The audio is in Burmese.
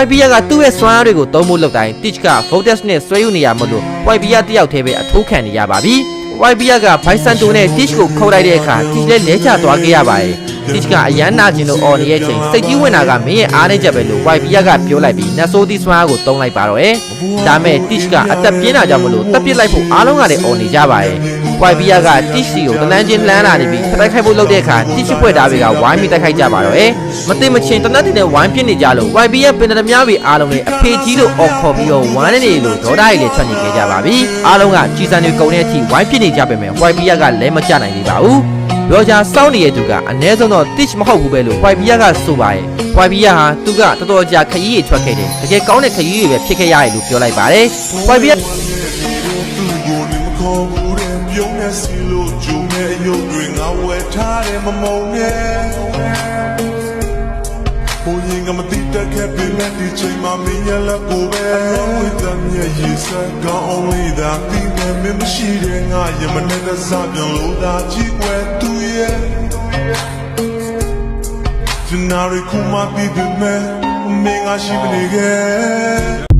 YBR ကသူ့ရဲ့စွမ်းအားတွေကိုသုံးဖို့လုပ်တိုင်း Teach က Voltes နဲ့ဆွဲယူနေရမလို့ YBR တယောက်တည်းပဲအထိုးခံနေရပါပြီ။ YBR က Bison နဲ့ Teach ကိုခုတ်လိုက်တဲ့အခါ Teach လည်းလဲကျသွားခဲ့ရပါတယ်။ Teach ကအရန်နာကျင်လို့အော်နေရဲ့ချိန်စိတ်ကြီးဝင်တာကမင်းရဲ့အားနဲ့ချက်ပဲလို့ YBR ကပြောလိုက်ပြီးနတ်ဆိုးသီးစွမ်းအားကိုသုံးလိုက်ပါတော့တယ်။ဒါမဲ့ Teach ကအသက်ပြင်းတာကြောင့်မလို့တက်ပစ်လိုက်ဖို့အားလုံးကလည်းအော်နေကြပါတယ်။ YBR က Teach ကိုတလန်းချင်းလှမ်းလာနေပြီးတိုက်ခိုက်ဖို့လုပ်တဲ့အခါ Teach ဖွဲ့သားတွေကဝိုင်းပြီးတိုက်ခိုက်ကြပါတော့တယ်။မသိမချင်းတနတ်တင်နဲ့ဝိုင်းပြစ်နေကြလို့ YBR ပင်တများပြီးအားလုံးလည်းအဖေကြီးလို့အော်ခေါ်ပြီးတော့ဝမ်းနေလို့ဒေါ်ဒါရီလည်းထွက်နေခဲ့ကြပါပြီ။အားလုံးကကြီးစံတွေကုန်တဲ့အထိဝိုင်းပြစ်နေကြပေမဲ့ YBR ကလည်းမကြနိုင်သေးပါဘူး။ရောဂျာစောင်းနေတဲ့သူကအနည်းဆုံးတော့ Teach မဟုတ်ဘူးပဲလို့ YBR ကဆိုပါရဲ့ YBR ဟာသူကတော်တော်ကြာခရီးတွေထွက်ခဲ့တယ်တကယ်ကောင်းတဲ့ခရီးတွေပဲဖြစ်ခဲ့ရတယ်လို့ပြောလိုက်ပါတယ် YBR ပြုံးနေစီလို့ဂျုံနဲ့ရုပ်တွေငါဝယ်ထားတယ်မမုံနဲ့ဘိုးရင်ကမတိတက်ခဲ့ပြီမဲ့ဒီချိန်မှာမင်းရလက်ကိုပဲဝိသမျက်ရည်စက်ကောင်းလေးသာပြီးနေမမရှိတဲ့ငါရမနဲ့စားပြန်လို့သာကြည့်ွယ်သူရဲ့ဒီနာရီခုမှပြီးပြီမဲ့မင်းငါရှိမနေခဲ့